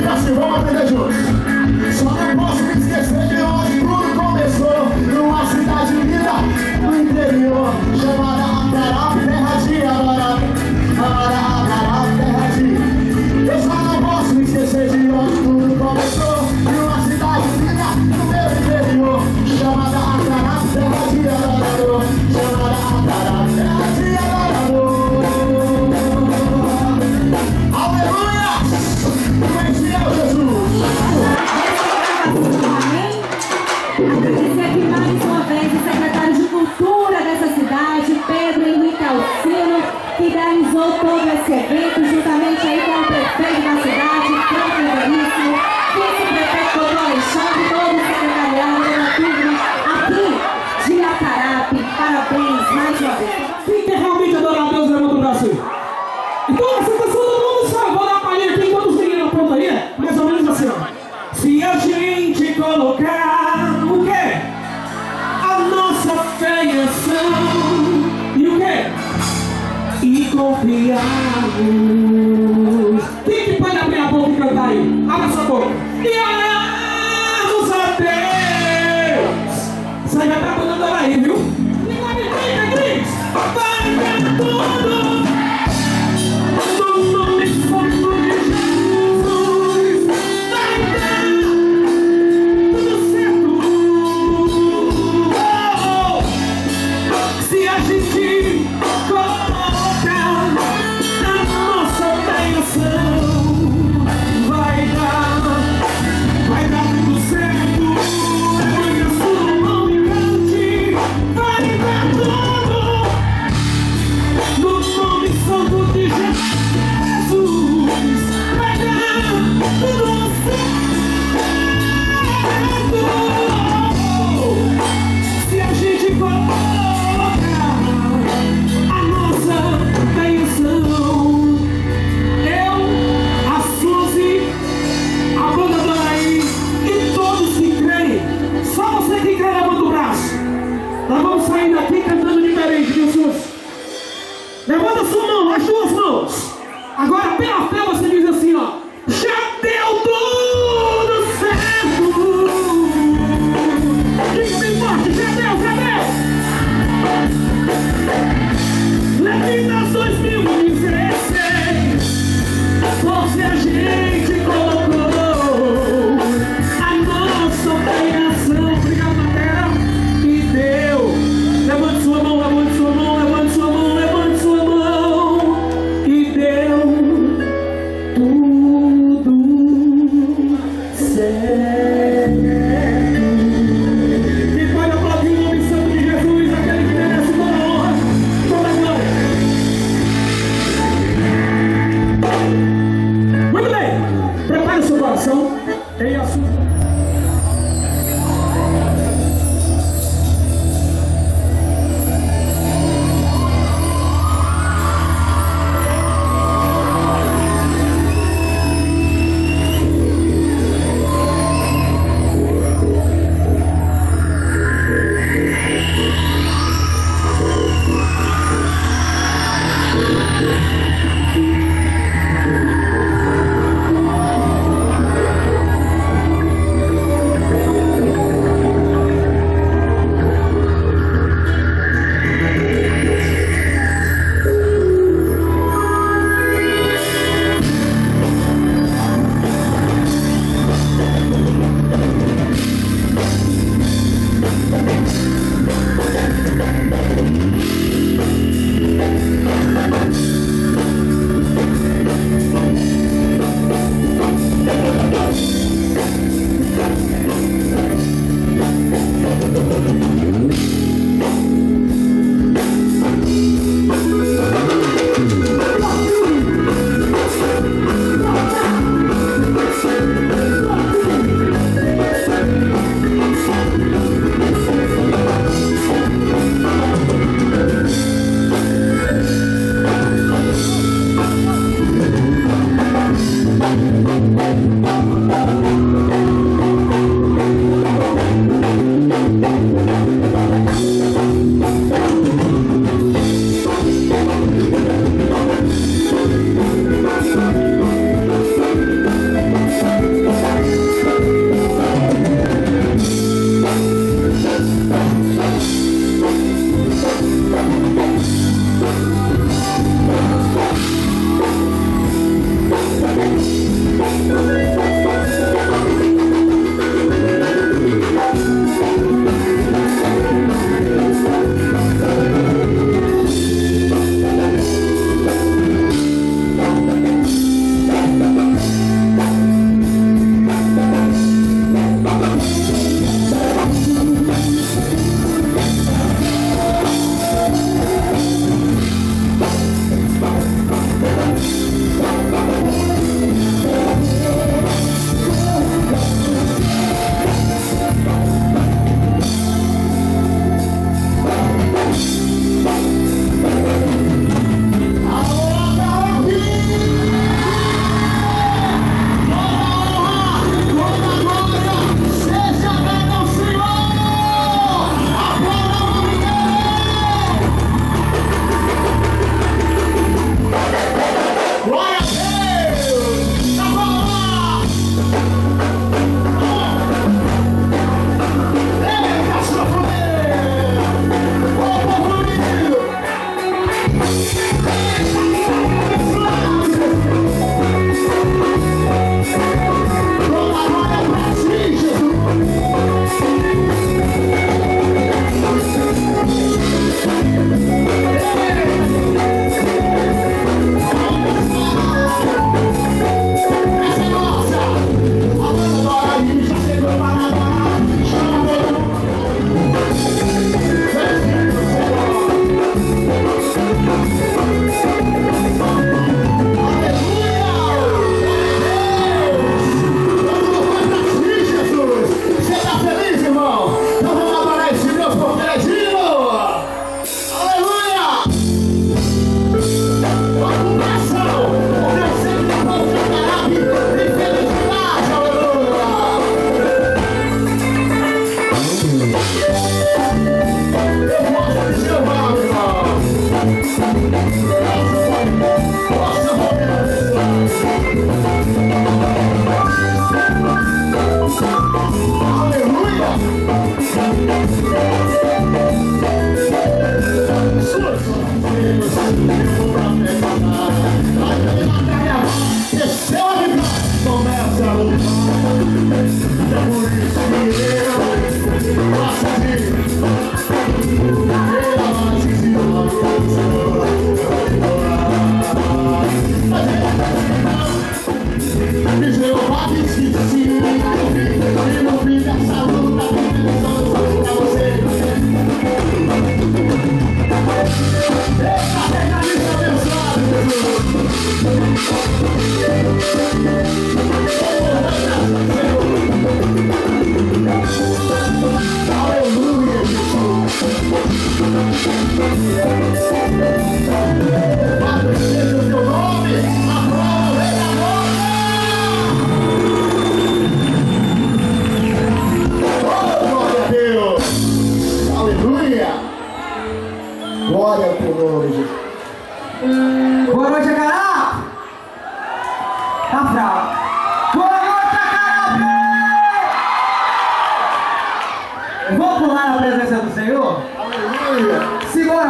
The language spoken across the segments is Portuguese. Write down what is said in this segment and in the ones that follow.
fica assim, vamos aprender juntos. Só não posso me esquecer de onde tudo começou. Numa cidade linda no interior, chamada Acará, terra de Abará. Acará, terra de... Eu só não posso me esquecer de onde tudo começou. Numa cidade linda no meu interior, chamada Acará, terra de Abará. Chamada Acará, terra de Abará. Aleluia! Conheceu Jesus! Agradecer aqui mais uma vez o secretário de Cultura dessa cidade, Pedro Henrique Alcino, que realizou todo esse evento, juntamente aí com o prefeito da cidade, Franco Veríssimo, vice-prefeito Dr. Alexandre, todo o secretariado aqui de Acarape. Parabéns mais uma vez. Quem quer realmente adorar a Deus, levanta o braço aí. Então, essa pessoa, todo mundo sabe, vou dar a palhinha aqui, quantos meninos apontam aí? Mais ou menos assim, ó. Se a gente colocar o quê? A nossa fé em ação. E o quê? E confiarmos. Quem que pode abrir a boca e cantar aí? Abra sua boca. E orarmos a Deus. Isso aí vai estar mandando ela aí, viu? E vai me Cris. Vai ver tudo. No nome santo de Jesus. Vai dar tudo certo. Se a gente colocar a nossa bênção, vai dar tudo certo. Põe a sua mão e cante, vai dar tudo. No nome santo de Jesus, vai dar tudo certo. Se a gente colocar a nossa bênção, eu, a Suzy, a banda do Araí e todos que creem, só você que crê, levanta o braço. Nós vamos sair daqui cantando diferente, viu, Suzy? Levanta a sua mão, as duas mãos. Agora, pela fé, você diz assim, ó: já deu tudo certo. Diga bem forte, já deu. Levinas 2016, porque a gente colocou a nossa bênção. Obrigado, Matéria. E deu. Levante sua mão, levante sua mão, levante sua mão, levante sua mão. E deu tudo certo. E pode aplaudir o nome santo de Jesus, aquele que merece toda a honra, toda a glória. Muito bem, prepare o seu coração em assunto.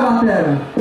batera.